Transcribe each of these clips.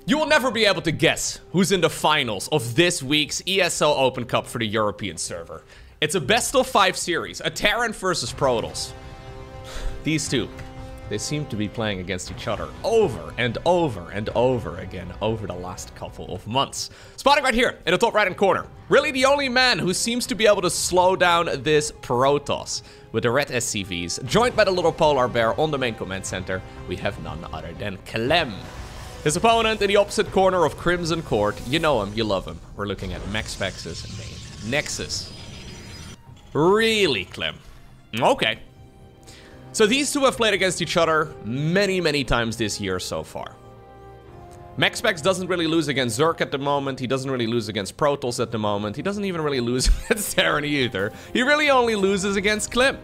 You will never be able to guess who's in the finals of this week's ESL Open Cup for the European server. It's a best of 5 series, a Terran versus Protoss. These two, they seem to be playing against each other over and over and over again over the last couple of months. Spotting right here in the top right-hand corner. Really the only man who seems to be able to slow down this Protoss. With the red SCVs, joined by the little polar bear on the main command center, we have none other than Clem. His opponent in the opposite corner of Crimson Court, you know him, you love him. We're looking at MaxPax's main Nexus. Really, Clem? Okay. So these two have played against each other many times this year so far. MaxPax doesn't really lose against Zerk at the moment. He doesn't really lose against Protoss at the moment. He doesn't even really lose against Terran either. He really only loses against Clem.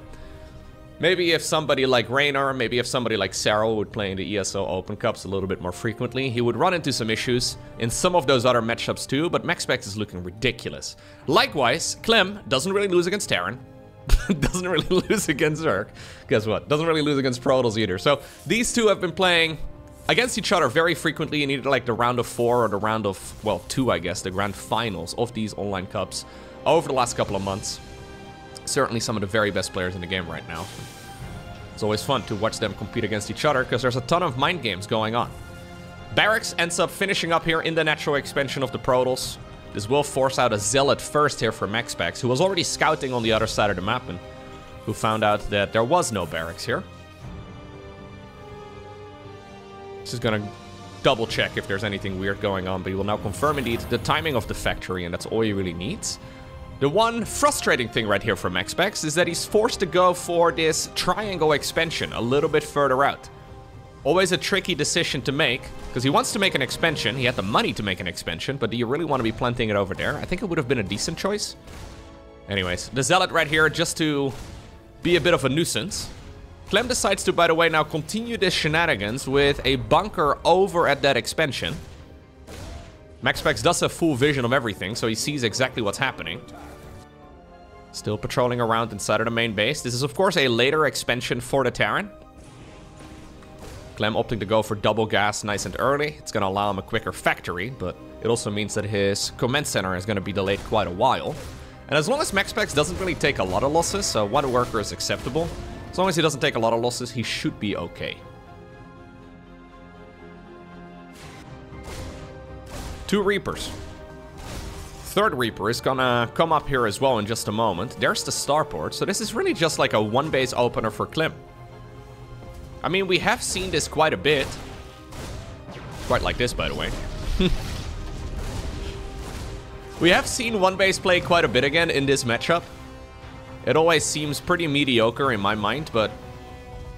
Maybe if somebody like Raynor, maybe if somebody like Sarah would play in the ESL Open Cups a little bit more frequently, he would run into some issues in some of those other matchups too, but MaxPax is looking ridiculous. Likewise, Clem doesn't really lose against Terran. Doesn't really lose against Zerk. Guess what? Doesn't really lose against Protoss either. So these two have been playing against each other very frequently in either like the round of 4 or the round of, well, 2, I guess, the grand finals of these online cups over the last couple of months. Certainly some of the very best players in the game right now. It's always fun to watch them compete against each other because there's a ton of mind games going on. Barracks ends up finishing up here in the natural expansion of the Protoss. This will force out a Zealot first here for MaxPax, who was already scouting on the other side of the map and who found out that there was no barracks here. Just gonna double check if there's anything weird going on, but he will now confirm indeed the timing of the factory, and that's all he really needs. The one frustrating thing right here for MaxPax is that he's forced to go for this triangle expansion a little bit further out. Always a tricky decision to make, because he wants to make an expansion. He had the money to make an expansion, but do you really want to be planting it over there? I think it would have been a decent choice. Anyways, the Zealot right here just to be a bit of a nuisance. Clem decides to, by the way, now continue this shenanigans with a bunker over at that expansion. MaxPax does have full vision of everything, so he sees exactly what's happening. Still patrolling around inside of the main base. This is, of course, a later expansion for the Terran. Clem opting to go for double gas nice and early. It's going to allow him a quicker factory, but it also means that his command center is going to be delayed quite a while. And as long as MaxPax doesn't really take a lot of losses, so one worker is acceptable. As long as he doesn't take a lot of losses, he should be okay. 2 Reapers. 3rd Reaper is gonna come up here as well in just a moment. There's the starport, so this is really just like a 1-base opener for Clem. I mean, we have seen this quite a bit. Quite like this, by the way. We have seen 1-base play quite a bit again in this matchup. It always seems pretty mediocre in my mind, but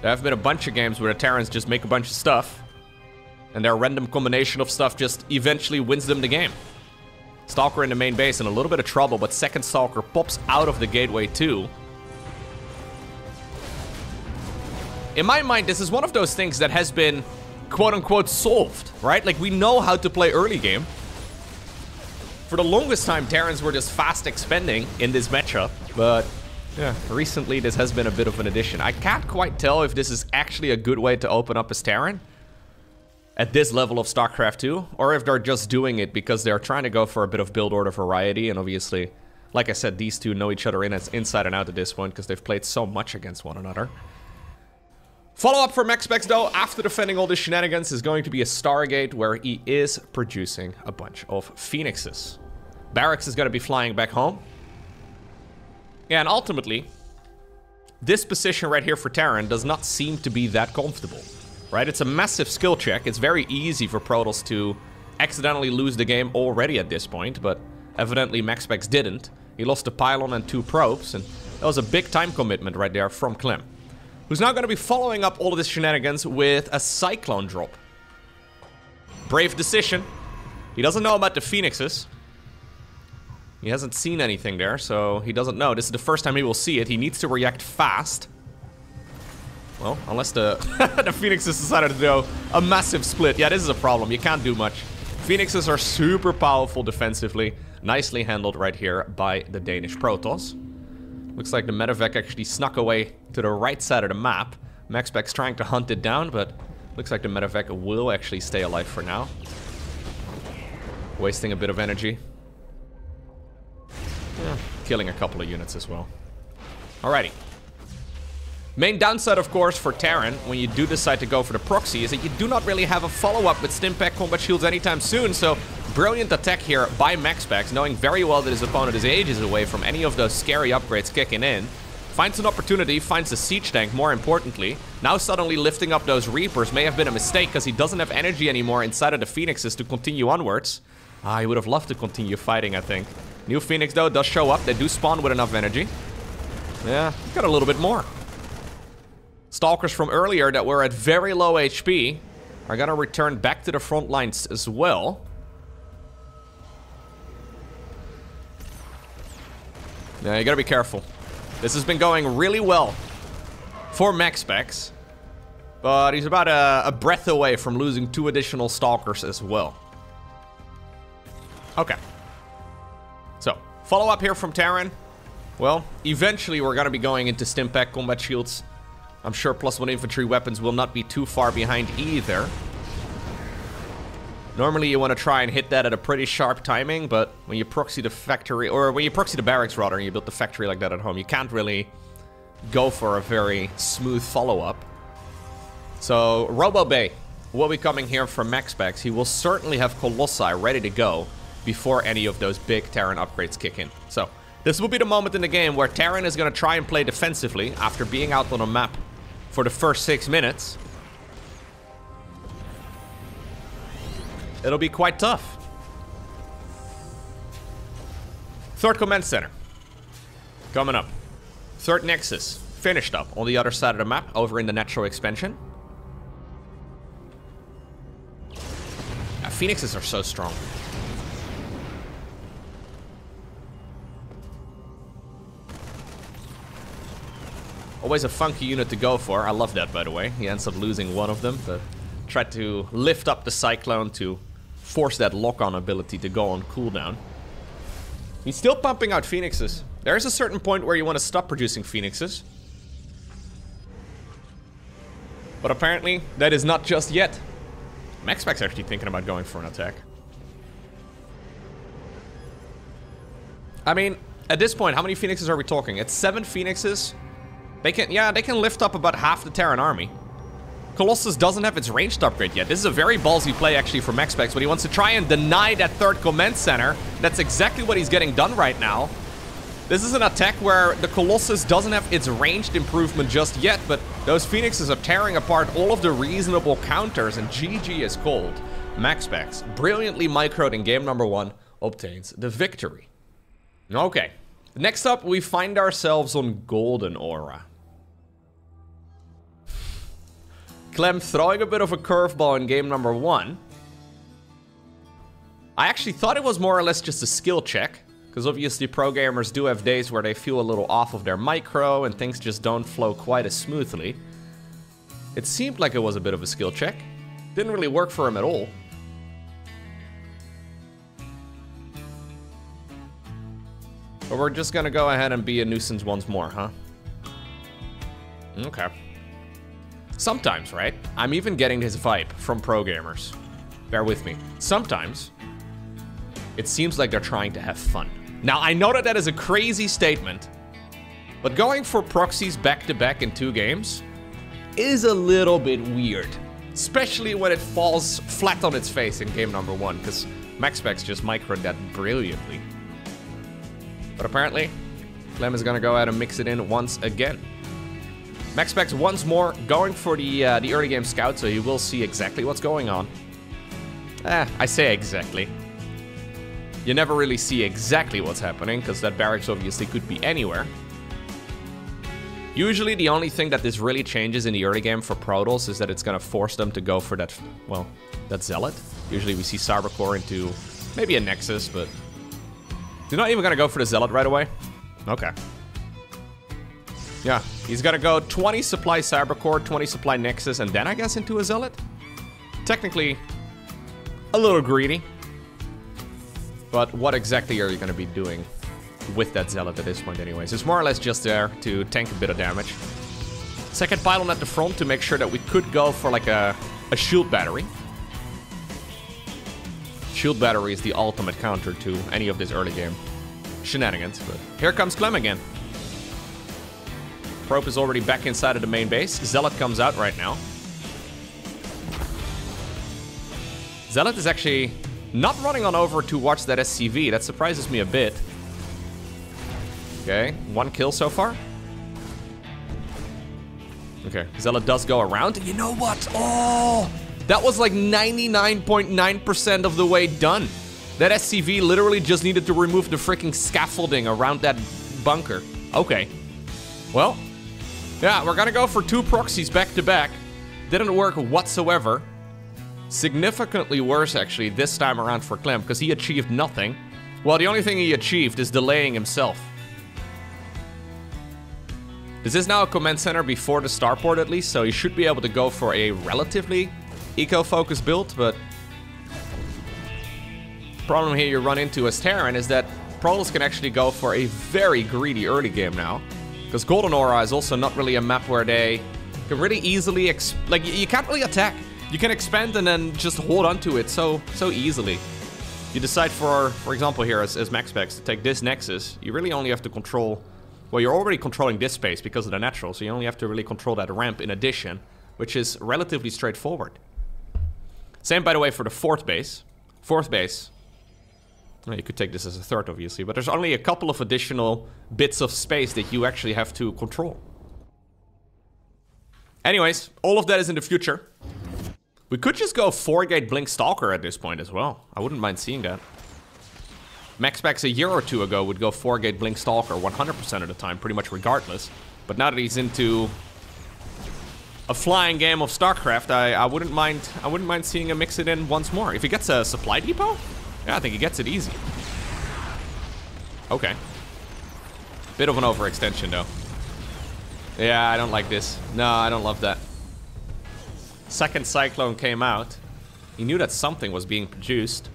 there have been a bunch of games where the Terrans just make a bunch of stuff, and their random combination of stuff just eventually wins them the game. Stalker in the main base in a little bit of trouble, but second Stalker pops out of the gateway too. In my mind, this is one of those things that has been quote-unquote solved, right? Like, we know how to play early game. For the longest time, Terrans were just fast expanding in this matchup, but yeah, recently this has been a bit of an addition. I can't quite tell if this is actually a good way to open up as Terran at this level of StarCraft 2, or if they're just doing it because they're trying to go for a bit of build order variety, and obviously, like I said, these two know each other inside and out at this point because they've played so much against one another. Follow-up for MaxPax, though, after defending all this shenanigans, is going to be a Stargate where he is producing a bunch of Phoenixes. Barracks is going to be flying back home. Yeah, and ultimately, this position right here for Terran does not seem to be that comfortable, right? It's a massive skill check. It's very easy for Protoss to accidentally lose the game already at this point, but evidently MaxPax didn't. He lost a pylon and 2 probes, and that was a big time commitment right there from Clem, who's now going to be following up all of this shenanigans with a Cyclone drop. Brave decision. He doesn't know about the Phoenixes. He hasn't seen anything there, so he doesn't know. This is the first time he will see it. He needs to react fast. Well, unless the, the Phoenixes decided to do a massive split. Yeah, this is a problem. You can't do much. Phoenixes are super powerful defensively. Nicely handled right here by the Danish Protoss. Looks like the medevac actually snuck away to the right side of the map. MaxPax trying to hunt it down, but looks like the medevac will actually stay alive for now. Wasting a bit of energy. Yeah, killing a couple of units as well. Alrighty. Main downside, of course, for Terran, when you do decide to go for the proxy, is that you do not really have a follow-up with Stimpack combat shields anytime soon, so brilliant attack here by MaxPax, knowing very well that his opponent is ages away from any of those scary upgrades kicking in. Finds an opportunity, finds the siege tank, more importantly. Now suddenly lifting up those Reapers may have been a mistake, because he doesn't have energy anymore inside of the Phoenixes to continue onwards. He would have loved to continue fighting, I think. New Phoenix, though, does show up. They do spawn with enough energy. Yeah, got a little bit more. Stalkers from earlier that were at very low HP are gonna return back to the front lines as well. Yeah, you gotta be careful. This has been going really well for MaxPax, but he's about a breath away from losing 2 additional Stalkers as well. Okay. So, follow up here from Terran. Well, eventually we're gonna be going into Stimpack combat shields. I'm sure +1 infantry weapons will not be too far behind either. Normally you want to try and hit that at a pretty sharp timing, but when you proxy the factory, or when you proxy the barracks rather, and you build the factory like that at home, you can't really go for a very smooth follow-up. So, Robo Bay will be coming here from MaxPax. He will certainly have Colossi ready to go before any of those big Terran upgrades kick in. So, this will be the moment in the game where Terran is going to try and play defensively after being out on a map for the first 6 minutes. It'll be quite tough. 3rd command center coming up. 3rd nexus finished up on the other side of the map, over in the natural expansion. Phoenixes are so strong. Always a funky unit to go for. I love that, by the way. He ends up losing one of them, but tried to lift up the Cyclone to force that lock-on ability to go on cooldown. He's still pumping out Phoenixes. There's a certain point where you want to stop producing Phoenixes. But apparently, that is not just yet. MaxPax's actually thinking about going for an attack. I mean, at this point, how many Phoenixes are we talking? It's 7 Phoenixes. They can lift up about half the Terran army. Colossus doesn't have its ranged upgrade yet. This is a very ballsy play actually for MaxPax, but he wants to try and deny that 3rd command center. That's exactly what he's getting done right now. This is an attack where the Colossus doesn't have its ranged improvement just yet, but those Phoenixes are tearing apart all of the reasonable counters, and GG is called. MaxPax, brilliantly microed in game number 1, obtains the victory. Okay, next up we find ourselves on Golden Aura. Clem throwing a bit of a curveball in game number 1. I actually thought it was more or less just a skill check, because obviously pro gamers do have days where they feel a little off of their micro and things just don't flow quite as smoothly. It seemed like it was a bit of a skill check. Didn't really work for him at all. But we're just gonna go ahead and be a nuisance once more, huh? Okay. Sometimes, right? I'm even getting this vibe from pro gamers. Bear with me. Sometimes, it seems like they're trying to have fun. Now, I know that that is a crazy statement, but going for proxies back-to-back in 2 games is a little bit weird. Especially when it falls flat on its face in game number 1, because MaxPax just microed that brilliantly. But apparently, Clem is gonna go ahead and mix it in once again. MaxPax once more going for the early game scout, so you will see exactly what's going on. I say exactly. You never really see exactly what's happening, because that barracks obviously could be anywhere. Usually the only thing that this really changes in the early game for Protoss is that it's gonna force them to go for that, well, that Zealot. Usually we see Cybercore into maybe a Nexus, but they're not even gonna go for the Zealot right away. Okay. Yeah, he's gonna go 20 supply Cybercore, 20 supply Nexus, and then I guess into a Zealot? Technically, a little greedy. But what exactly are you gonna be doing with that Zealot at this point anyways? It's more or less just there to tank a bit of damage. Second pylon at the front to make sure that we could go for like a shield battery. Shield battery is the ultimate counter to any of this early game shenanigans. But here comes Clem again. Probe is already back inside of the main base. Zealot comes out right now. Zealot is actually not running on over to watch that SCV. That surprises me a bit. Okay, 1 kill so far. Okay, Zealot does go around. You know what? Oh, that was like 99.9% of the way done. That SCV literally just needed to remove the freaking scaffolding around that bunker. Okay. Well, yeah, we're gonna go for 2 proxies back to back. Didn't work whatsoever. Significantly worse, actually, this time around for Clem, because he achieved nothing. Well, the only thing he achieved is delaying himself. This is now a command center before the starport, at least, so he should be able to go for a relatively eco-focused build, but the problem here you run into as Terran is that Protoss can actually go for a very greedy early game now, because Golden Aura is also not really a map where they can really easily, you can't really attack. You can expand and then just hold onto it so easily. You decide for example here as MaxPax to take this Nexus, you really only have to control, well, you're already controlling this space because of the natural, so you only have to really control that ramp in addition, which is relatively straightforward. Same, by the way, for the 4th base. 4th base. Well, you could take this as a 3rd, obviously, but there's only a couple of additional bits of space that you actually have to control. Anyways, all of that is in the future. We could just go 4-gate Blink Stalker at this point as well. I wouldn't mind seeing that. MaxPax a year or 2 ago would go 4-gate Blink Stalker 100% of the time, pretty much regardless. But now that he's into a flying game of StarCraft, I wouldn't mind seeing him mix it in once more. If he gets a supply depot, yeah, I think he gets it easy. Okay. Bit of an overextension though. Yeah, I don't like this. No, I don't love that. Second Cyclone came out. He knew that something was being produced.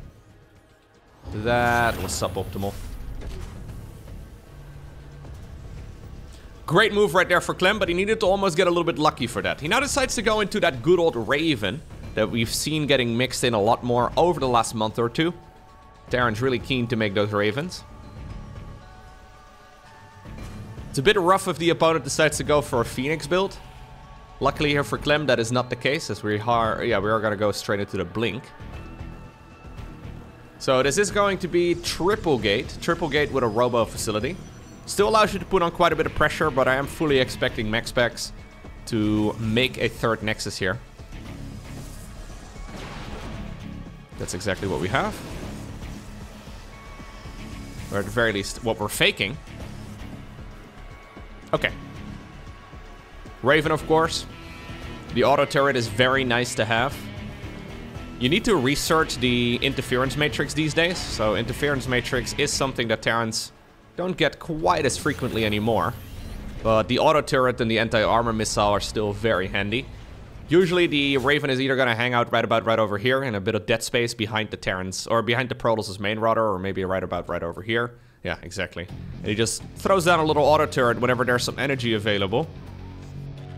That was suboptimal. Great move right there for Clem, but he needed to almost get a little bit lucky for that. He now decides to go into that good old Raven that we've seen getting mixed in a lot more over the last month or 2. Terran's really keen to make those Ravens. It's a bit rough if the opponent decides to go for a Phoenix build. Luckily here for Clem, that is not the case, as we are gonna go straight into the Blink. So this is going to be triple gate with a robo facility. Still allows you to put on quite a bit of pressure, but I am fully expecting MaxPax to make a 3rd Nexus here. That's exactly what we have. Or at the very least, what we're faking. Okay. Raven, of course. The auto turret is very nice to have. You need to research the interference matrix these days. So interference matrix is something that Terrans don't get quite as frequently anymore. But the auto turret and the anti-armor missile are still very handy. Usually the Raven is either going to hang out right over here in a bit of dead space behind the Terrans, or behind the Protoss' main router, or maybe right over here. Yeah, exactly. And he just throws down a little auto turret whenever there's some energy available.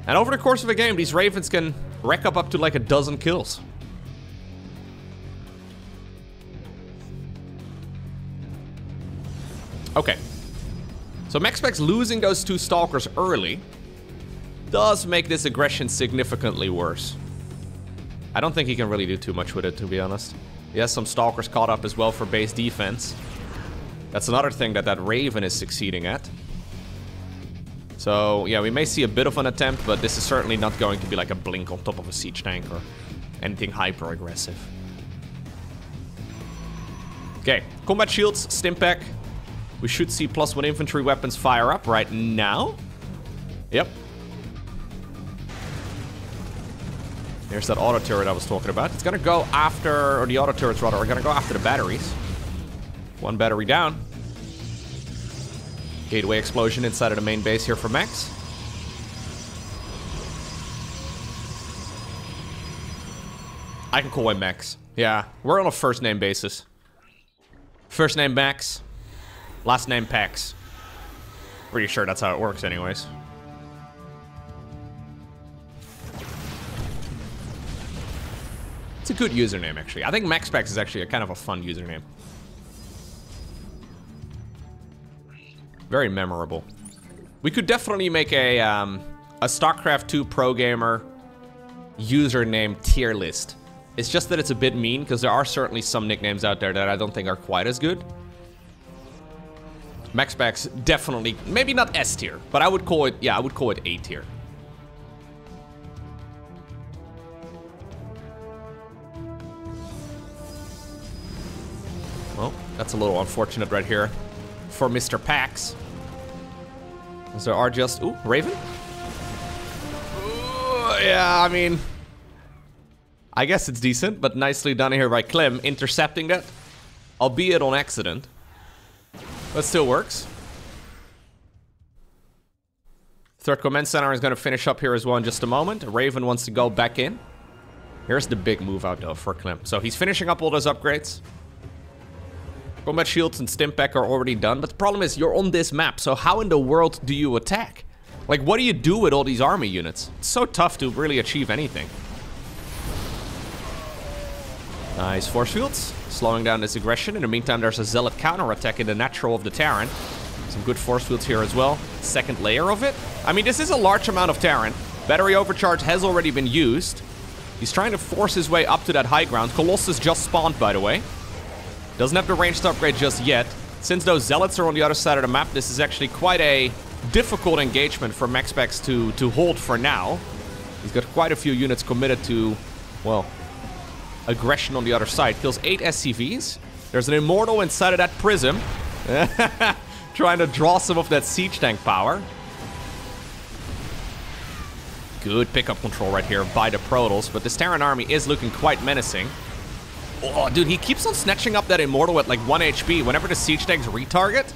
And over the course of a game, these Ravens can rack up to like a dozen kills. Okay. So MaxPax losing those 2 Stalkers early does make this aggression significantly worse. I don't think he can really do too much with it, to be honest. He has some Stalkers caught up as well for base defense. That's another thing that Raven is succeeding at. So, yeah, we may see a bit of an attempt, but this is certainly not going to be like a Blink on top of a siege tank or anything hyper aggressive. Okay, combat shields, Stimpack. We should see +1 infantry weapons fire up right now. Yep. There's that auto turret I was talking about. It's gonna go after, or the auto turrets rather, are gonna go after the batteries. 1 battery down. Gateway explosion inside of the main base here for Max. I can call him Max. Yeah, we're on a first name basis. First name Max, last name Pax. Pretty sure that's how it works anyways. It's a good username, actually. I think MaxPax is actually a kind of a fun username. Very memorable. We could definitely make a StarCraft 2 pro gamer username tier list. It's just that it's a bit mean, because there are certainly some nicknames out there that I don't think are quite as good. MaxPax definitely, maybe not S tier, but I would call it, yeah, I would call it A tier. Well, that's a little unfortunate right here for Mr. Pax. As there are just, ooh, Raven? Ooh, yeah, I mean, I guess it's decent, but nicely done here by Clem, intercepting that, albeit on accident. But still works. Third command center is going to finish up here as well in just a moment. Raven wants to go back in. Here's the big move out though for Clem. So he's finishing up all those upgrades. Combat shields and Stimpak are already done, but the problem is you're on this map, so how in the world do you attack? Like, what do you do with all these army units? It's so tough to really achieve anything. Nice force fields, slowing down this aggression. In the meantime, there's a Zealot counter-attack in the natural of the Terran. Some good force fields here as well. Second layer of it. I mean, this is a large amount of Terran. Battery overcharge has already been used. He's trying to force his way up to that high ground. Colossus just spawned, by the way. Doesn't have the range to upgrade just yet. Since those Zealots are on the other side of the map, this is actually quite a difficult engagement for MaxPax to hold for now. He's got quite a few units committed to, well, aggression on the other side. Kills 8 SCVs. There's an Immortal inside of that Prism. Trying to draw some of that siege tank power. Good pickup control right here by the Protoss, but this Terran army is looking quite menacing. Oh, dude, he keeps on snatching up that Immortal at like 1 HP. Whenever the siege tanks retarget,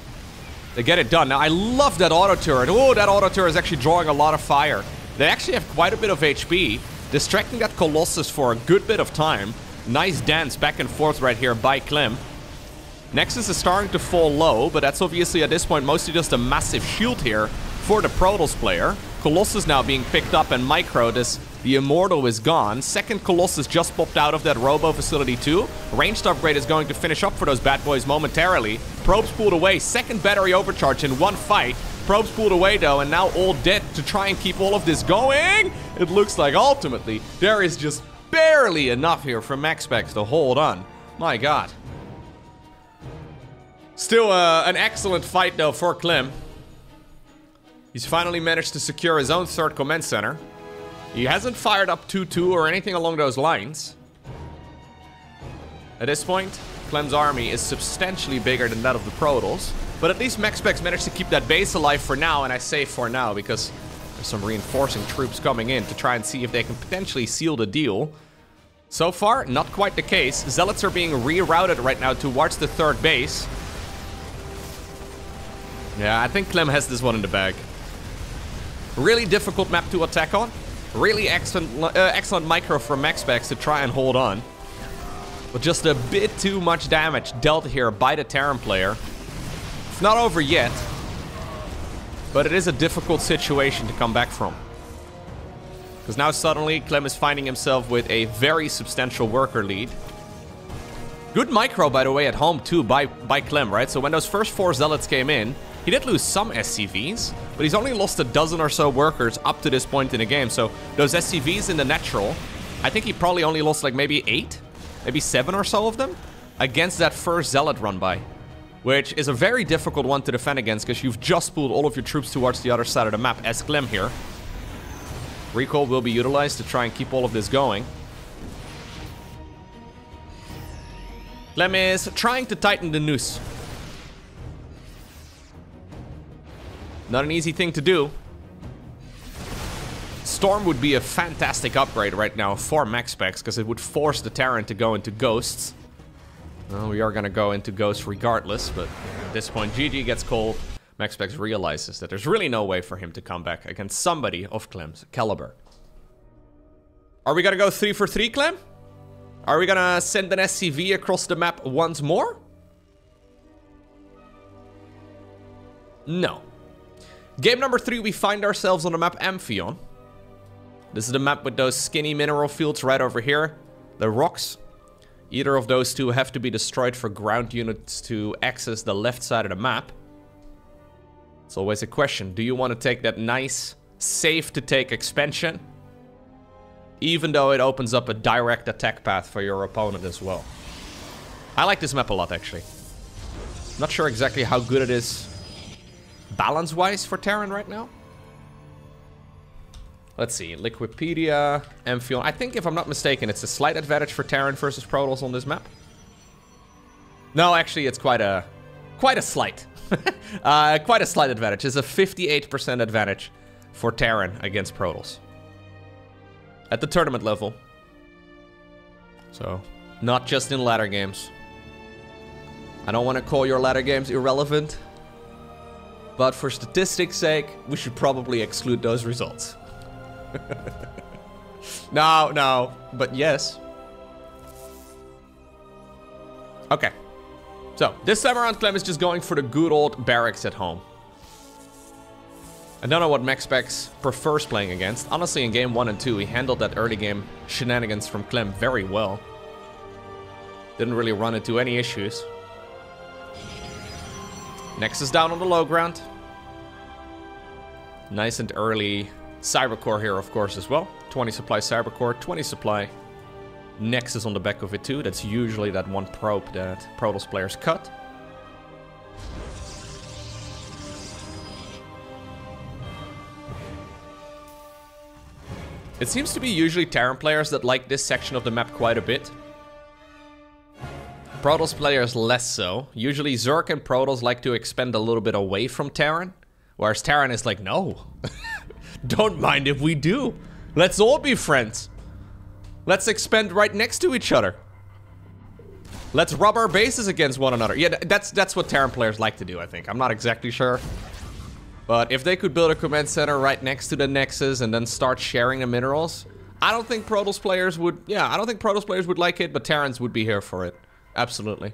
they get it done. Now, I love that auto turret. Oh, that auto turret is actually drawing a lot of fire. They actually have quite a bit of HP. Distracting that Colossus for a good bit of time. Nice dance back and forth right here by Clem. Nexus is starting to fall low, but that's obviously at this point mostly just a massive shield here for the Protoss player. Colossus now being picked up and microed as the Immortal is gone. Second Colossus just popped out of that Robo facility too. Ranged upgrade is going to finish up for those bad boys momentarily. Probes pulled away. Second battery overcharge in one fight. Probes pulled away though, and now all dead to try and keep all of this going. It looks like ultimately there is just barely enough here for MaxPax to hold on. My god. Still an excellent fight though for Clem. He's finally managed to secure his own third command center. He hasn't fired up 2-2 or anything along those lines. At this point, Clem's army is substantially bigger than that of the Protoss. But at least MaxPax managed to keep that base alive for now, and I say for now because there's some reinforcing troops coming in to try and see if they can potentially seal the deal. So far, not quite the case. Zealots are being rerouted right now towards the third base. Yeah, I think Clem has this one in the bag. Really difficult map to attack on. Really excellent micro from MaxPax to try and hold on. But just a bit too much damage dealt here by the Terran player. It's not over yet. But it is a difficult situation to come back from. Because now suddenly Clem is finding himself with a very substantial worker lead. Good micro, by the way, at home too by Clem, right? So when those first 4 Zealots came in, he did lose some SCVs, but he's only lost a dozen or so workers up to this point in the game. So those SCVs in the natural, I think he probably only lost like maybe 8, maybe 7 or so of them against that first Zealot run by, which is a very difficult one to defend against because you've just pulled all of your troops towards the other side of the map as Clem here. Recall will be utilized to try and keep all of this going. Clem is trying to tighten the noose. Not an easy thing to do. Storm would be a fantastic upgrade right now for MaxPax because it would force the Terran to go into Ghosts. Well, we are going to go into Ghosts regardless, but at this point GG gets called. MaxPax realizes that there's really no way for him to come back against somebody of Clem's caliber. Are we going to go 3 for 3, Clem? Are we going to send an SCV across the map once more? No. Game number 3, we find ourselves on the map Amphion. This is the map with those skinny mineral fields right over here. The rocks, either of those two have to be destroyed for ground units to access the left side of the map. It's always a question. Do you want to take that nice, safe to take expansion? Even though it opens up a direct attack path for your opponent as well. I like this map a lot, actually. Not sure exactly how good it is balance-wise for Terran right now. Let's see, Liquipedia, Amphion. I think, if I'm not mistaken, it's a slight advantage for Terran versus Protoss on this map. No, actually, it's quite a slight. Quite a slight advantage. It's a 58% advantage for Terran against Protoss. At the tournament level. So, not just in ladder games. I don't want to call your ladder games irrelevant. But for statistics' sake, we should probably exclude those results. No, but yes. Okay. So, this time around, Clem is just going for the good old barracks at home. I don't know what MaxPax prefers playing against. Honestly, in game 1 and 2, he handled that early game shenanigans from Clem very well. Didn't really run into any issues. Nexus down on the low ground. Nice and early Cybercore here, of course, as well. 20 supply Cybercore, 20 supply Nexus on the back of it too. That's usually that one probe that Protoss players cut. It seems to be usually Terran players that like this section of the map quite a bit. Protoss players less so. Usually Zerg and Protoss like to expand a little bit away from Terran. Whereas Terran is like, no. Don't mind if we do. Let's all be friends. Let's expand right next to each other. Let's rub our bases against one another. Yeah, that's what Terran players like to do, I think. I'm not exactly sure. But if they could build a command center right next to the Nexus and then start sharing the minerals, I don't think Protoss players would... Yeah, I don't think Protoss players would like it, but Terrans would be here for it. Absolutely.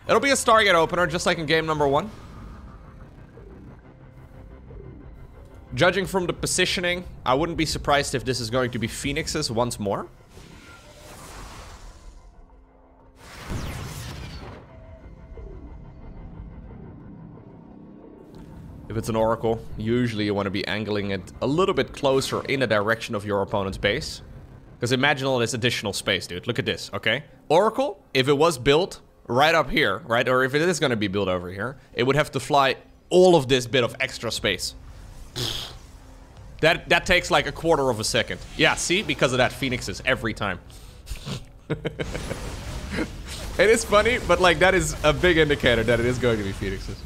It'll be a Stargate opener, just like in game number 1. Judging from the positioning, I wouldn't be surprised if this is going to be Phoenixes once more. If it's an Oracle, usually you want to be angling it a little bit closer in the direction of your opponent's base. Because imagine all this additional space, dude. Look at this, okay? Oracle, if it was built right up here, right? Or if it is going to be built over here, it would have to fly all of this bit of extra space. That takes like a quarter of a second. Yeah, see? Because of that, Phoenixes every time. It is funny, but like that is a big indicator that it is going to be Phoenixes.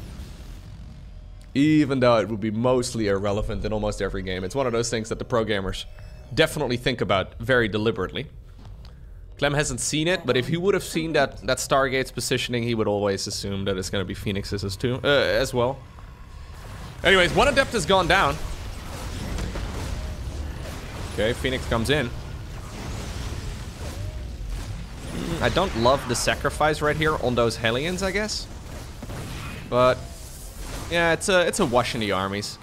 Even though it would be mostly irrelevant in almost every game. It's one of those things that the pro gamers definitely think about very deliberately. Clem hasn't seen it, but if he would have seen that Stargate's positioning, he would always assume that it's going to be Phoenixes as well. Anyways, one Adept has gone down. Okay, Phoenix comes in. I don't love the sacrifice right here on those Hellions, I guess. But yeah, it's a wash in the armies.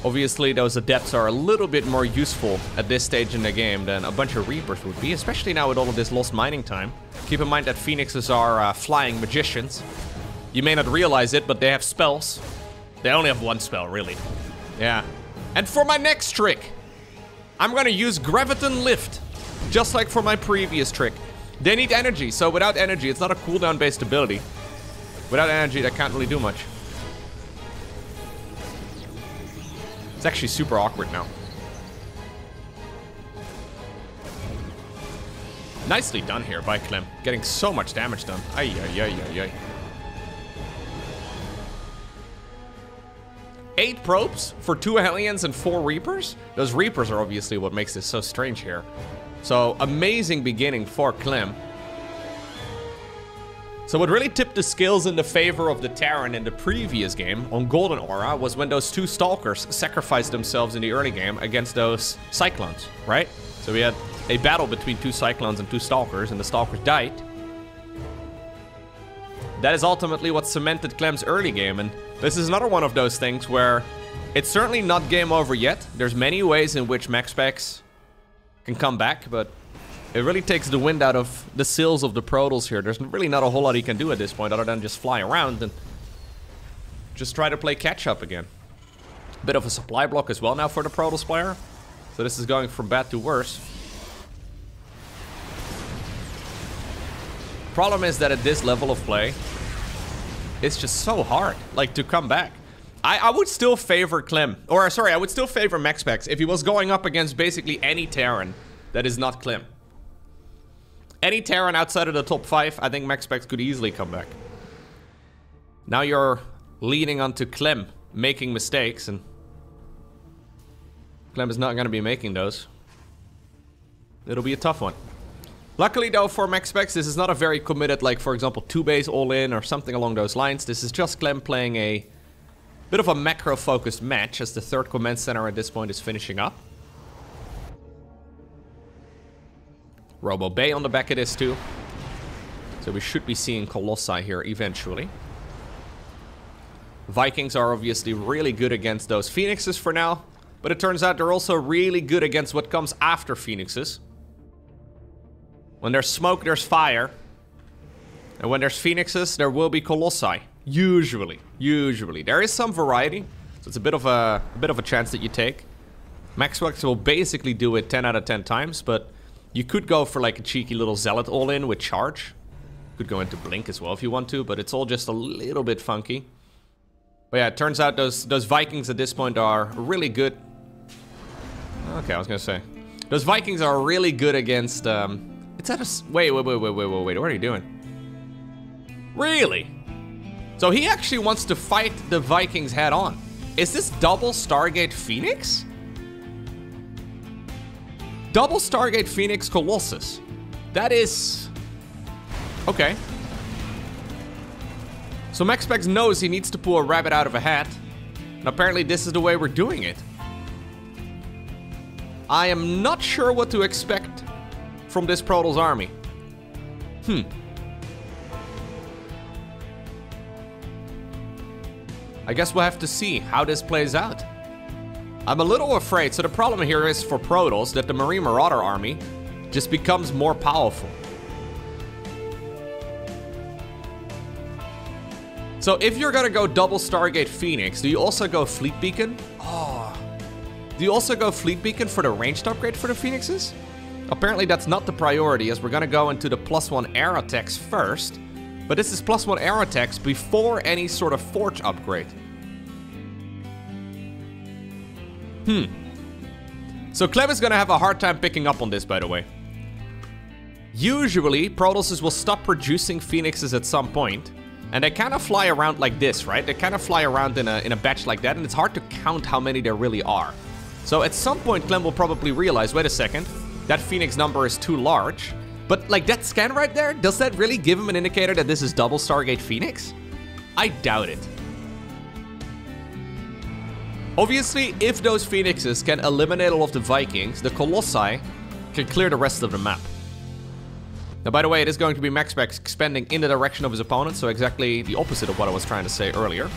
Obviously, those Adepts are a little bit more useful at this stage in the game than a bunch of Reapers would be, especially now with all of this lost mining time. Keep in mind that Phoenixes are flying magicians. You may not realize it, but they have spells. They only have one spell, really. Yeah. And for my next trick, I'm gonna use Graviton Lift, just like for my previous trick. They need energy, so without energy, it's not a cooldown-based ability. Without energy, that can't really do much. It's actually super awkward now. Nicely done here by Clem. Getting so much damage done. Ay, ay, ay, ay, ay. 8 probes for 2 Hellions and 4 Reapers? Those Reapers are obviously what makes this so strange here. So, amazing beginning for Clem. So what really tipped the scales in the favor of the Terran in the previous game on Golden Aura was when those 2 Stalkers sacrificed themselves in the early game against those Cyclones, right? So we had a battle between 2 Cyclones and 2 Stalkers, and the Stalkers died. That is ultimately what cemented Clem's early game, and this is another one of those things where it's certainly not game over yet. There's many ways in which MaxPax can come back, but It really takes the wind out of the sails of the Protoss here. There's really not a whole lot he can do at this point other than just fly around and just try to play catch-up again. Bit of a supply block as well now for the Protoss player. So this is going from bad to worse. Problem is that at this level of play, it's just so hard, like, to come back. I would still favor Clem, or sorry, I would still favor MaxPax if he was going up against basically any Terran that is not Clem. Any Terran outside of the top 5, I think MaxPax could easily come back. Now you're leaning onto Clem making mistakes, and Clem is not going to be making those. It'll be a tough one. Luckily though for MaxPax, this is not a very committed, like for example 2-base all-in or something along those lines. This is just Clem playing a bit of a macro-focused match as the 3rd command center at this point is finishing up. Robo Bay on the back of this too. So we should be seeing Colossi here eventually. Vikings are obviously really good against those Phoenixes for now. But it turns out they're also really good against what comes after Phoenixes. When there's smoke, there's fire. And when there's Phoenixes, there will be Colossi. Usually. There is some variety. So it's a bit of a chance that you take. MaxPax will basically do it 10 out of 10 times, but you could go for like a cheeky little Zealot all-in with charge. Could go into Blink as well if you want to, but it's all just a little bit funky. But yeah, it turns out those Vikings at this point are really good. Okay, I was gonna say. Those Vikings are really good against, it's at a... Wait, what are you doing? Really? So he actually wants to fight the Vikings head on. Is this double Stargate Phoenix? Double Stargate Phoenix Colossus. That is... Okay. So MaxPax knows he needs to pull a rabbit out of a hat. And apparently this is the way we're doing it. I am not sure what to expect from this Protoss army. I guess we'll have to see how this plays out. I'm a little afraid. So the problem here is for Protoss that the Marine Marauder army just becomes more powerful. So if you're gonna go double Stargate Phoenix, do you also go Fleet Beacon? Oh. Do you also go Fleet Beacon for the ranged upgrade for the Phoenixes? Apparently that's not the priority, as we're gonna go into the +1 air attacks first. But this is +1 air attacks before any sort of forge upgrade. So Clem is gonna have a hard time picking up on this, by the way. Usually, Protosses will stop producing Phoenixes at some point, and they kind of fly around like this, right? They kind of fly around in a batch like that, and it's hard to count how many there really are. So at some point, Clem will probably realize, wait a second, that Phoenix number is too large. But like that scan right there, does that really give him an indicator that this is double Stargate Phoenix? I doubt it. Obviously, if those Phoenixes can eliminate all of the Vikings, the Colossi can clear the rest of the map. Now, by the way, it is going to be MaxPax expanding in the direction of his opponent, so exactly the opposite of what I was trying to say earlier.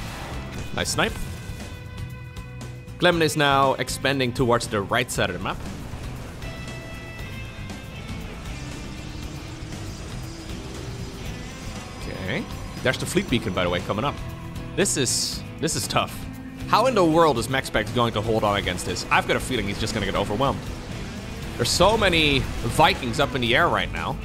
Nice snipe. Clem is now expanding towards the right side of the map. Okay. There's the Fleet Beacon, by the way, coming up. This is tough. How in the world is MaxPax going to hold on against this? I've got a feeling he's just going to get overwhelmed. There's so many Vikings up in the air right now.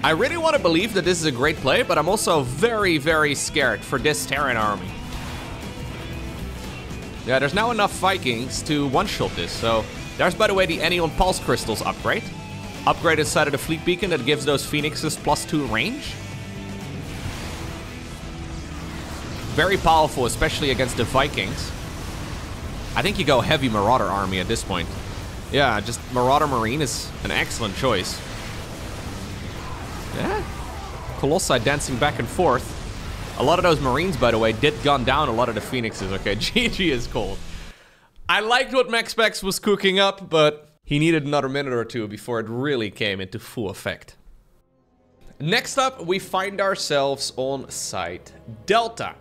I really want to believe that this is a great play, but I'm also very, very scared for this Terran army. Yeah, there's now enough Vikings to one-shot this, so... There's, by the way, the Anion Pulse Crystals upgrade. Upgrade inside of the Fleet Beacon that gives those Phoenixes +2 range. Very powerful, especially against the Vikings. I think you go heavy Marauder army at this point. Yeah, just Marauder Marine is an excellent choice. Yeah. Colossi dancing back and forth. A lot of those Marines, by the way, did gun down a lot of the Phoenixes. Okay, GG is cold. I liked what MaxPax was cooking up, but he needed another minute or two before it really came into full effect. Next up, we find ourselves on site Delta.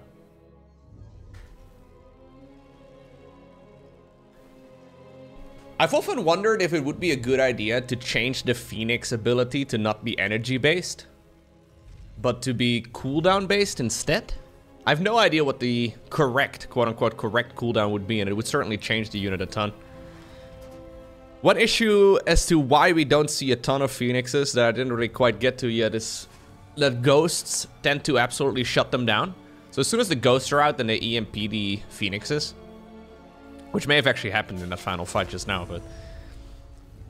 I've often wondered if it would be a good idea to change the Phoenix ability to not be energy-based, but to be cooldown based instead. I have no idea what the correct, quote-unquote, correct cooldown would be, and it would certainly change the unit a ton. One issue as to why we don't see a ton of Phoenixes that I didn't really quite get to yet is that ghosts tend to absolutely shut them down. So as soon as the ghosts are out, then they EMP the Phoenixes. Which may have actually happened in that final fight just now, but...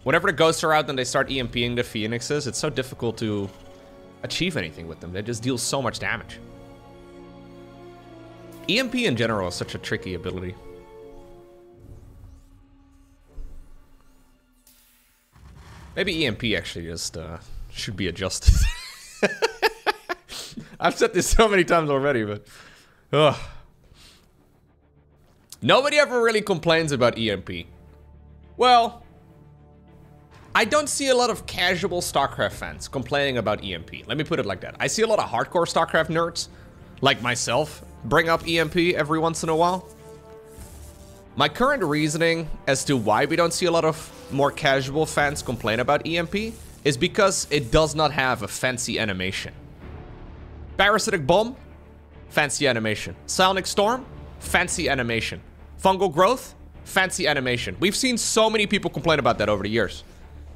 whenever the ghosts are out, then they start EMPing the Phoenixes. It's so difficult to achieve anything with them. They just deal so much damage. EMP in general is such a tricky ability. Maybe EMP actually just should be adjusted. I've said this so many times already, but... ugh. Nobody ever really complains about EMP. Well... I don't see a lot of casual StarCraft fans complaining about EMP. Let me put it like that. I see a lot of hardcore StarCraft nerds, like myself, bring up EMP every once in a while. My current reasoning as to why we don't see a lot of more casual fans complain about EMP is because it does not have a fancy animation. Parasitic Bomb, fancy animation. Psionic Storm, fancy animation. Fungal Growth, fancy animation. We've seen so many people complain about that over the years.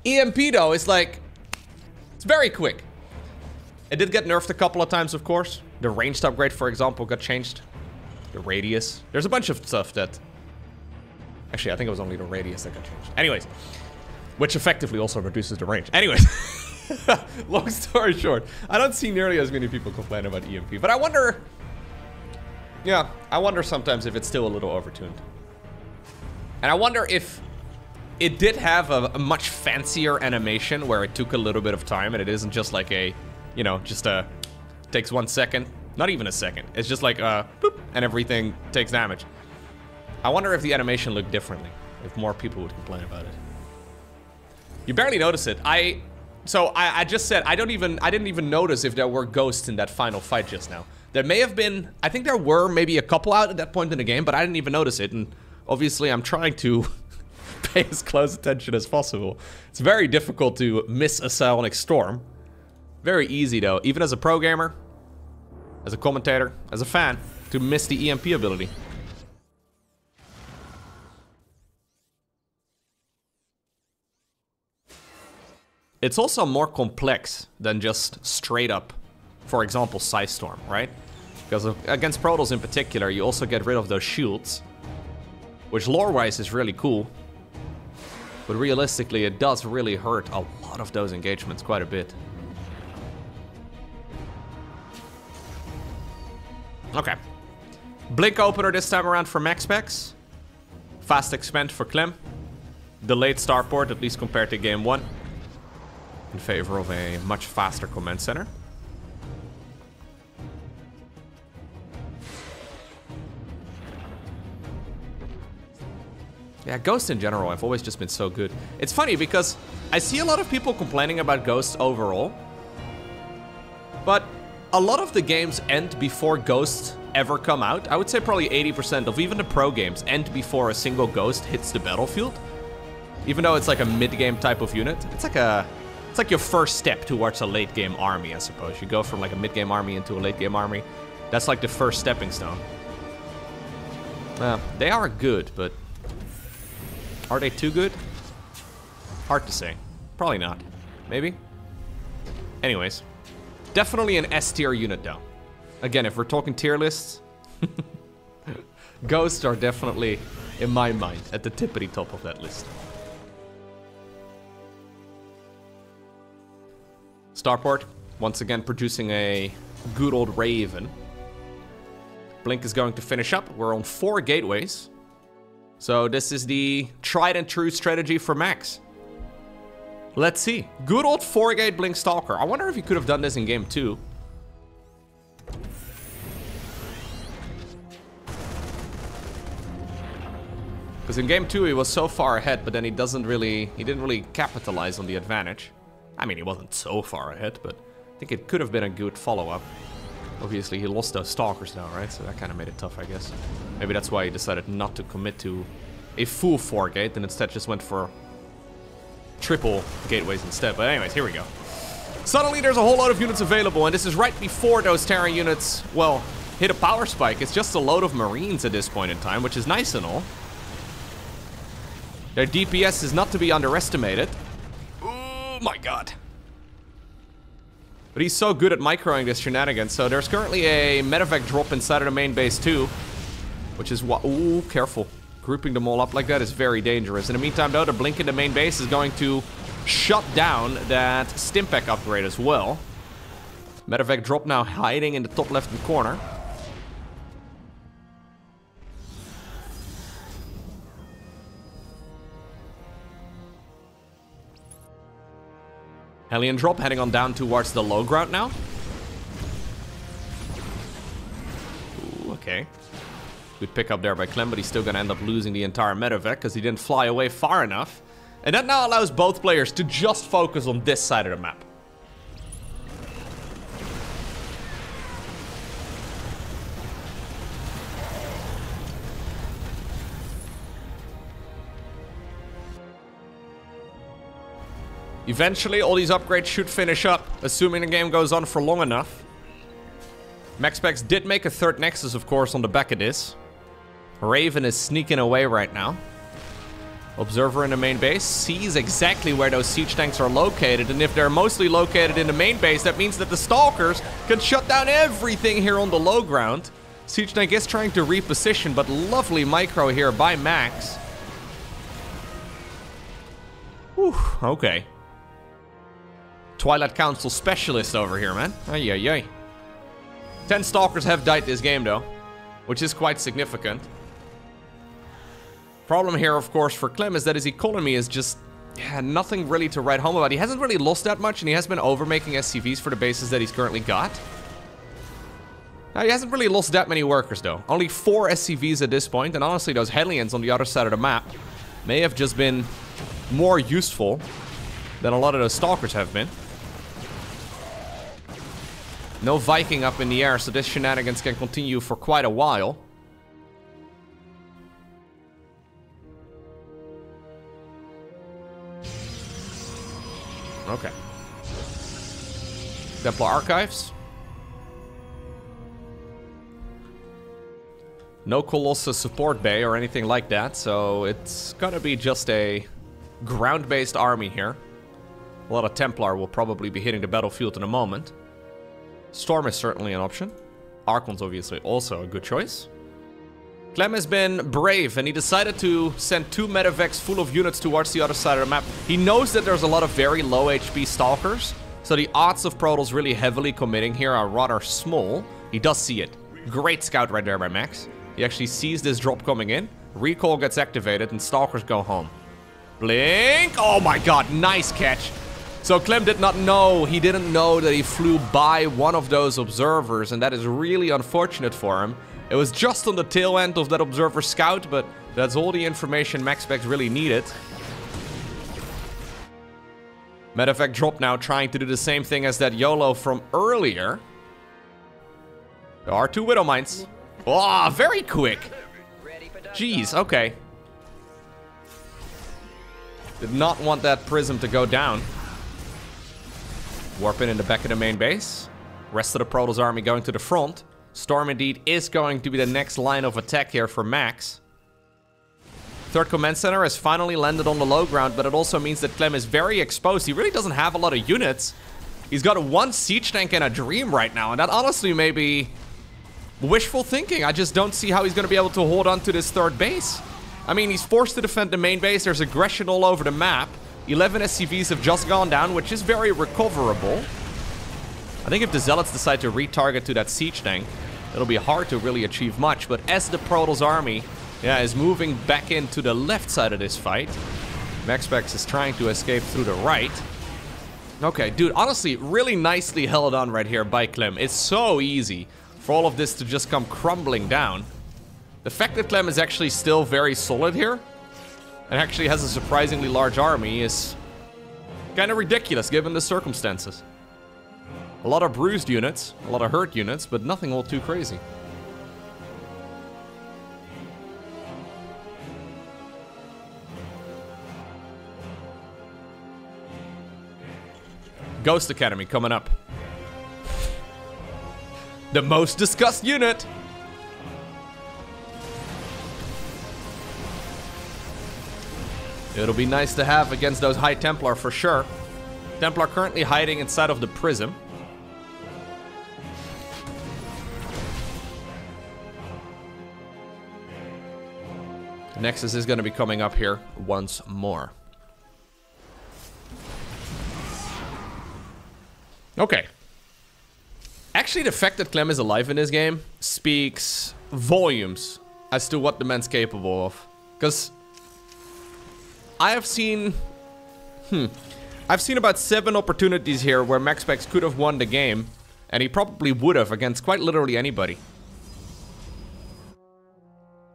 EMP though is like, it's very quick. It did get nerfed a couple of times, of course. The ranged upgrade, for example, got changed. The radius. There's a bunch of stuff that... actually, I think it was only the radius that got changed. Anyways. Which effectively also reduces the range. Anyways. Long story short. I don't see nearly as many people complain about EMP. But I wonder... yeah, I wonder sometimes if it's still a little overtuned. And I wonder if... it did have a much fancier animation where it took a little bit of time and it isn't just like a, you know, just takes 1 second. Not even a second. It's just like, boop, and everything takes damage. I wonder if the animation looked differently, if more people would complain about it. You barely notice it. I just said, I didn't even notice if there were ghosts in that final fight just now. There may have been, I think there were maybe a couple out at that point in the game, but I didn't even notice it. And obviously I'm trying to pay as close attention as possible. It's very difficult to miss a Psionic Storm. Very easy though, even as a pro gamer, as a commentator, as a fan, to miss the EMP ability. It's also more complex than just straight up, for example, Psi Storm, right? Because against Protoss in particular, you also get rid of those shields, which lore-wise is really cool. But realistically, it does really hurt a lot of those engagements quite a bit. Okay. Blink opener this time around for MaxPax's. Fast expand for Clem. Delayed starport, at least compared to game 1. In favor of a much faster command center. Yeah, Ghost in general, I've always just been so good. It's funny because I see a lot of people complaining about Ghosts overall. But a lot of the games end before Ghosts ever come out. I would say probably 80% of even the pro games end before a single Ghost hits the battlefield. Even though it's like a mid-game type of unit. It's like your first step towards a late-game army, I suppose. You go from like a mid-game army into a late-game army. That's like the first stepping stone. They are good, but... are they too good? Hard to say. Probably not. Maybe? Anyways. Definitely an S tier unit though. Again, if we're talking tier lists, Ghosts are definitely, in my mind, at the tippity top of that list. Starport, once again producing a good old Raven. Blink is going to finish up. We're on 4 gateways. So this is the tried and true strategy for Max. Let's see. Good old 4-gate Blink Stalker. I wonder if he could have done this in game 2. Because in game 2 he was so far ahead, but then he didn't really capitalize on the advantage. I mean, he wasn't so far ahead, but I think it could have been a good follow-up. Obviously, he lost those Stalkers now, right? So that kind of made it tough, I guess. Maybe that's why he decided not to commit to a full 4-gate and instead just went for triple gateways instead. But anyways, here we go. Suddenly there's a whole lot of units available, and this is right before those Terran units, well, hit a power spike. It's just a load of Marines at this point in time, which is nice and all. Their DPS is not to be underestimated. Oh my god. But he's so good at microing this shenanigans. So there's currently a medevac drop inside of the main base too. Which is what... Ooh, careful. Grouping them all up like that is very dangerous. In the meantime though, the blink in the main base is going to shut down that Stimpack upgrade as well. Medevac drop now hiding in the top left-hand corner. Hellion drop heading on down towards the low ground now. Ooh, okay. Good pick up there by Clem, but he's still going to end up losing the entire medevac because he didn't fly away far enough. And that now allows both players to just focus on this side of the map. Eventually, all these upgrades should finish up, assuming the game goes on for long enough. MaxPax did make a third Nexus, of course, on the back of this. Raven is sneaking away right now. Observer in the main base sees exactly where those siege tanks are located, and if they're mostly located in the main base, that means that the Stalkers can shut down everything here on the low ground. Siege tank is trying to reposition, but lovely micro here by Max. Whew, okay. Twilight Council specialist over here, man. Ay, ay, ay. 10 Stalkers have died this game, though, which is quite significant. Problem here, of course, for Clem is that his economy is just nothing really to write home about. He hasn't really lost that much, and he has been overmaking SCVs for the bases that he's currently got. Now, he hasn't really lost that many workers, though. Only 4 SCVs at this point, and honestly, those Hellions on the other side of the map may have just been more useful than a lot of those Stalkers have been. No Viking up in the air, so this shenanigans can continue for quite a while. Okay. Templar Archives. No Colossus support bay or anything like that, so it's gonna be just a ground-based army here. A lot of Templar will probably be hitting the battlefield in a moment. Storm is certainly an option. Archon's obviously also a good choice. Clem has been brave, and he decided to send 2 medevacs full of units towards the other side of the map. He knows that there's a lot of very low HP Stalkers, so the odds of Protoss really heavily committing here are rather small. He does see it. Great scout right there by Max. He actually sees this drop coming in. Recall gets activated, and Stalkers go home. Blink! Oh my god, nice catch. So Clem did not know, he didn't know that he flew by one of those observers, and that is really unfortunate for him. It was just on the tail end of that observer scout, but that's all the information MaxPax really needed. Medevac drop now, trying to do the same thing as that YOLO from earlier. There are 2 Widow Mines. Oh, very quick. Jeez, okay. Did not want that prism to go down. Warping in the back of the main base. Rest of the Protoss army going to the front. Storm indeed is going to be the next line of attack here for Max. 3rd Command Center has finally landed on the low ground, but it also means that Clem is very exposed. He really doesn't have a lot of units. He's got 1 siege tank and a dream right now, and that honestly may be wishful thinking. I just don't see how he's going to be able to hold on to this 3rd base. I mean, he's forced to defend the main base. There's aggression all over the map. 11 SCVs have just gone down, which is very recoverable. I think if the Zealots decide to retarget to that siege tank, it'll be hard to really achieve much. But as the Protoss army is moving back into the left side of this fight, MaxPax is trying to escape through the right. Okay, dude, honestly, really nicely held on right here by Clem. It's so easy for all of this to just come crumbling down. The fact that Clem is actually still very solid here, and actually has a surprisingly large army, is kind of ridiculous given the circumstances. A lot of bruised units, a lot of hurt units, but nothing all too crazy. Ghost Academy coming up. The most discussed unit. It'll be nice to have against those High Templar for sure. Templar currently hiding inside of the Prism. Nexus is going to be coming up here once more. Okay. Actually, the fact that Clem is alive in this game speaks volumes as to what the man's capable of. Because I have seen... I've seen about 7 opportunities here where MaxPax could have won the game. And he probably would have against quite literally anybody.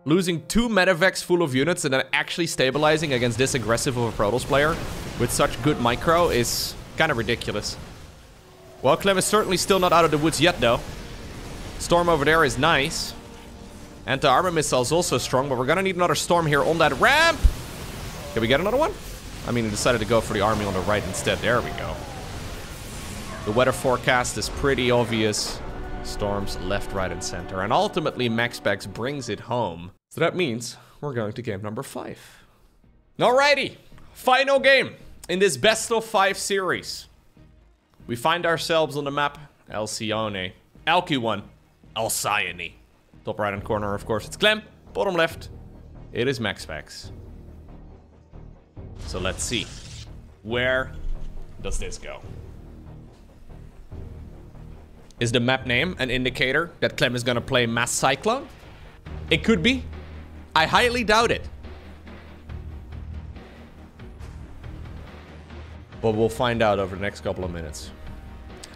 Losing 2 medevacs full of units and then actually stabilizing against this aggressive of a Protoss player with such good micro is kind of ridiculous. Well, Clem is certainly still not out of the woods yet, though. Storm over there is nice. Anti-armor missile is also strong, but we're gonna need another storm here on that ramp. Can we get another one? I mean, he decided to go for the army on the right instead. There we go. The weather forecast is pretty obvious. Storms left, right, and center. And ultimately, MaxPax brings it home. So that means we're going to game number 5. Alrighty. Final game in this best of 5 series. We find ourselves on the map Alcyone. Alky1. Alcyone. Top right hand corner, of course, it's Clem. Bottom left, it is MaxPax. So let's see. Where does this go? Is the map name an indicator that Clem is gonna play Mass Cyclone? It could be. I highly doubt it. But we'll find out over the next couple of minutes.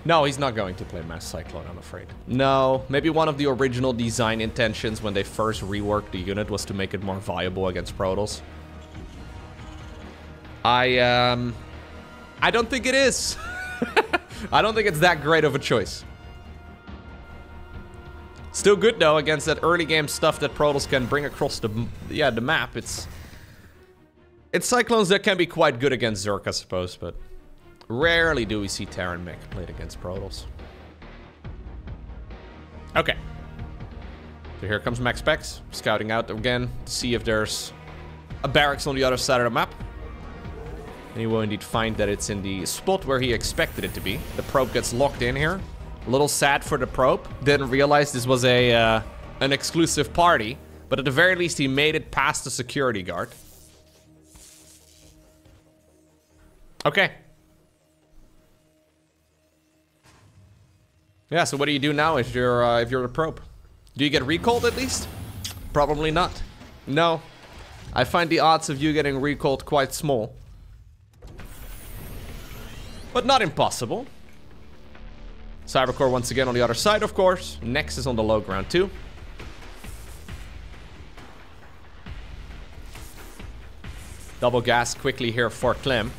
No, he's not going to play Mass Cyclone, I'm afraid. No, maybe one of the original design intentions when they first reworked the unit was to make it more viable against Protoss. I don't think it is. I don't think it's that great of a choice. Still good though against that early game stuff that Protoss can bring across the map. It's Cyclones that can be quite good against Zerg, I suppose, but rarely do we see Terran mech played against Protoss. Okay. So here comes MaxPax, scouting out again to see if there's a barracks on the other side of the map. And he will indeed find that it's in the spot where he expected it to be. The probe gets locked in here. A little sad for the probe. Didn't realize this was an exclusive party. But at the very least, he made it past the security guard. Okay. Yeah, so what do you do now if you're a probe? Do you get recalled at least? Probably not. No. I find the odds of you getting recalled quite small. But not impossible. Cybercore once again on the other side, of course. Nexus on the low ground too. Double gas quickly here for Clem.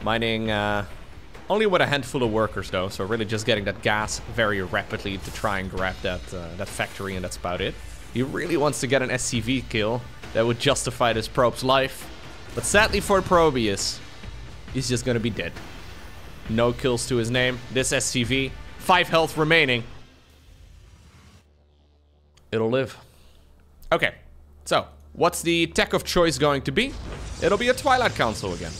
Mining only with a handful of workers though, so really just getting that gas very rapidly to try and grab that factory, and that's about it. He really wants to get an SCV kill that would justify this probe's life. But sadly for Probius, he's just gonna be dead. No kills to his name. This SCV, 5 health remaining. It'll live. Okay, so what's the tech of choice going to be? It'll be a Twilight Council again.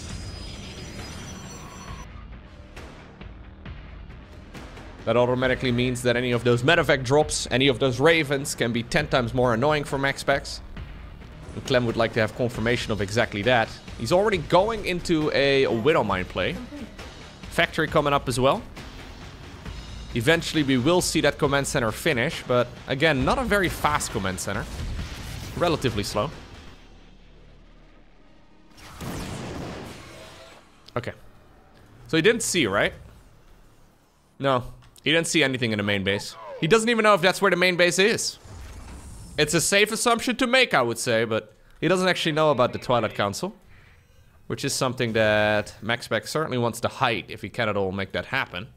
That automatically means that any of those medevac drops, any of those ravens can be 10 times more annoying for MaxPax. And Clem would like to have confirmation of exactly that. He's already going into a Widowmine play. Factory coming up as well. Eventually we will see that command center finish, but again, not a very fast command center. Relatively slow. Okay. So he didn't see, right? No, he didn't see anything in the main base. He doesn't even know if that's where the main base is. It's a safe assumption to make, I would say, but he doesn't actually know about the Twilight Council. Which is something that MaxPax certainly wants to hide if he can at all make that happen.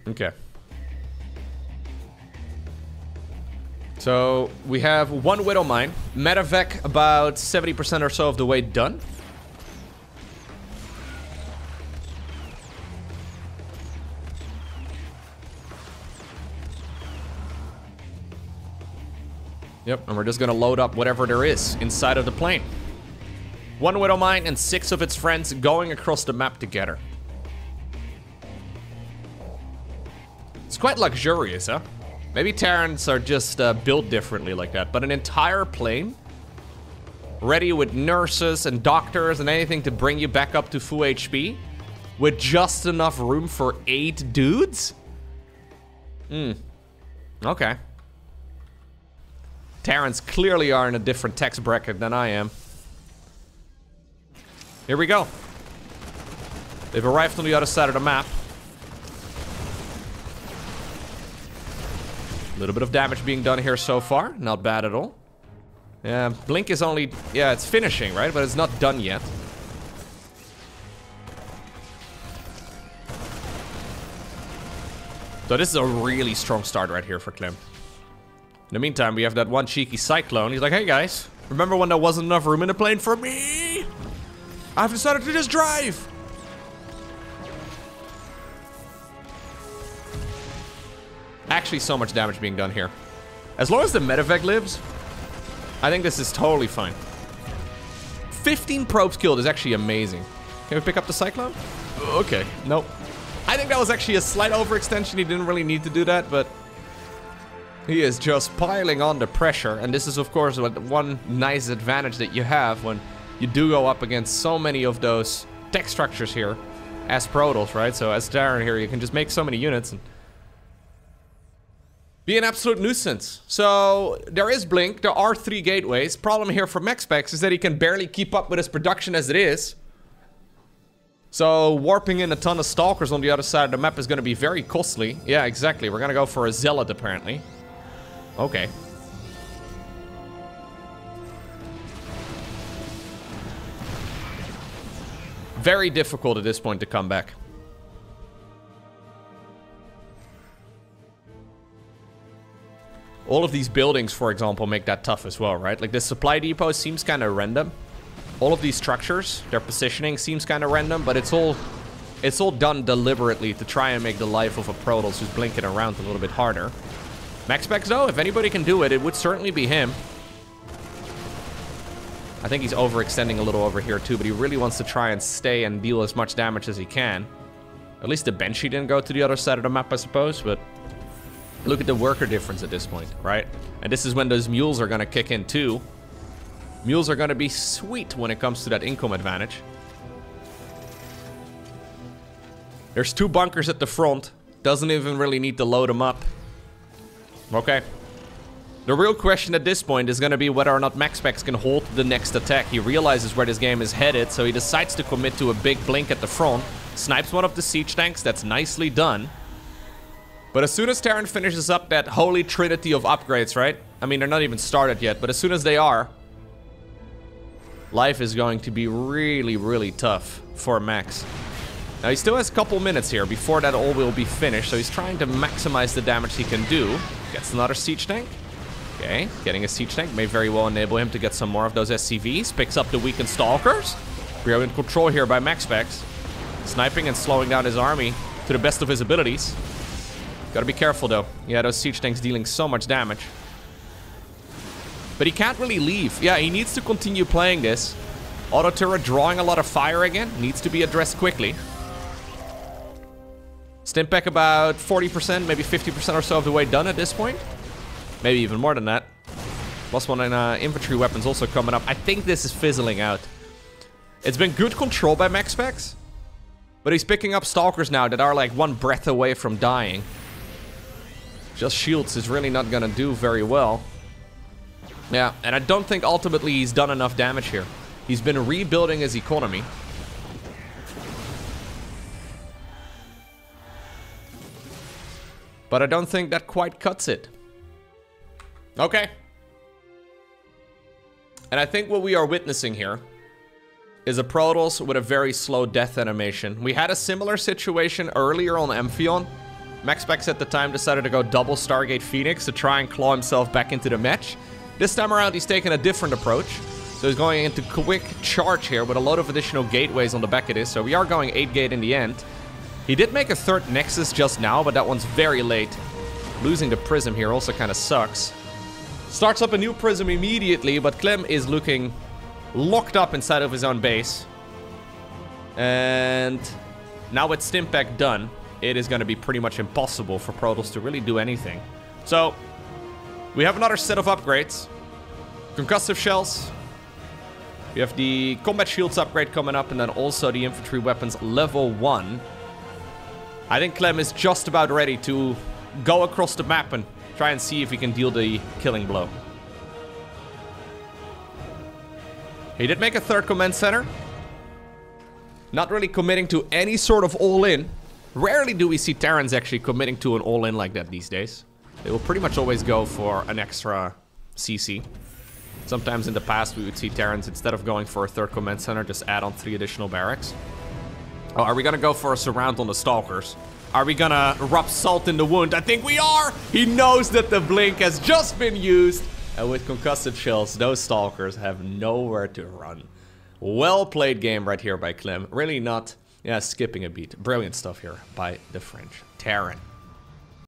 Okay. So we have one Widow Mine. Medevac about 70% or so of the way done. Yep, and we're just gonna load up whatever there is inside of the plane. One Widow Mine and 6 of its friends going across the map together. It's quite luxurious, huh? Maybe Terrans are just built differently like that, but an entire plane ready with nurses and doctors and anything to bring you back up to full HP with just enough room for 8 dudes? Okay. Terrans clearly are in a different tax bracket than I am. Here we go. They've arrived on the other side of the map. A little bit of damage being done here so far. Not bad at all. Yeah, Blink is only... Yeah, it's finishing, right? But it's not done yet. So this is a really strong start right here for Clem. In the meantime, we have that one cheeky Cyclone. He's like, hey guys, remember when there wasn't enough room in the plane for me? I've decided to just drive. Actually, so much damage being done here. As long as the Medevac lives, I think this is totally fine. 15 probes killed is actually amazing. Can we pick up the Cyclone? Okay, nope. I think that was actually a slight overextension. He didn't really need to do that, but he is just piling on the pressure. And this is, of course, one nice advantage that you have when you do go up against so many of those tech structures here as Protoss, right? So as Terran here, you can just make so many units and be an absolute nuisance. So there is Blink. There are 3 gateways. Problem here for MaxPax is that he can barely keep up with his production as it is. So warping in a ton of Stalkers on the other side of the map is going to be very costly. Yeah, exactly. We're going to go for a Zealot, apparently. Okay. Very difficult at this point to come back. All of these buildings, for example, make that tough as well, right? Like this supply depot seems kind of random. All of these structures, their positioning seems kind of random, but it's all done deliberately to try and make the life of a Protoss who's blinking around a little bit harder. MaxPax, though, if anybody can do it, it would certainly be him. I think he's overextending a little over here too, but he really wants to try and stay and deal as much damage as he can. At least the Banshee didn't go to the other side of the map, I suppose, but look at the worker difference at this point, right? And this is when those mules are going to kick in too. Mules are going to be sweet when it comes to that income advantage. There's 2 bunkers at the front. Doesn't even really need to load them up. Okay. The real question at this point is going to be whether or not MaxPax can hold the next attack. He realizes where this game is headed, so he decides to commit to a big Blink at the front. Snipes one of the siege tanks. That's nicely done. But as soon as Terran finishes up that holy trinity of upgrades, right? I mean, they're not even started yet, but as soon as they are, life is going to be really, really tough for Max. Now, he still has a couple minutes here before that all will be finished, so he's trying to maximize the damage he can do. Gets another siege tank. Okay, getting a siege tank may very well enable him to get some more of those SCVs. Picks up the weakened Stalkers. We are in control here by MaxPax. Sniping and slowing down his army to the best of his abilities. Gotta be careful, though. Yeah, those siege tanks dealing so much damage. But he can't really leave. Yeah, he needs to continue playing this. Auto turret drawing a lot of fire again. Needs to be addressed quickly. Stimpack about 40%, maybe 50% or so of the way done at this point. Maybe even more than that. +1 in infantry weapons also coming up. I think this is fizzling out. It's been good control by MaxPax. But he's picking up Stalkers now that are like 1 breath away from dying. Just shields is really not gonna do very well. Yeah, and I don't think ultimately he's done enough damage here. He's been rebuilding his economy. But I don't think that quite cuts it. Okay. And I think what we are witnessing here is a Protoss with a very slow death animation. We had a similar situation earlier on Amphion. MaxPax at the time decided to go double Stargate Phoenix to try and claw himself back into the match. This time around, he's taking a different approach. So he's going into quick charge here with a lot of additional gateways on the back of this. So we are going 8 gate in the end. He did make a 3rd Nexus just now, but that one's very late. Losing the Prism here also kind of sucks. Starts up a new Prism immediately, but Clem is looking locked up inside of his own base. And now with Stimpack done, it is going to be pretty much impossible for Protoss to really do anything. So, we have another set of upgrades. Concussive shells. We have the combat shields upgrade coming up, and then also the infantry weapons level 1. I think Clem is just about ready to go across the map and try and see if he can deal the killing blow. He did make a 3rd command center. Not really committing to any sort of all-in. Rarely do we see Terrans actually committing to an all-in like that these days. They will pretty much always go for an extra CC. Sometimes in the past we would see Terrans, instead of going for a 3rd command center, just add on 3 additional barracks. Oh, are we gonna go for a surround on the Stalkers? Are we gonna rub salt in the wound? I think we are! He knows that the blink has just been used. And with concussive shells, those Stalkers have nowhere to run. Well played game right here by Clem. Really not, skipping a beat. Brilliant stuff here by the French Terran.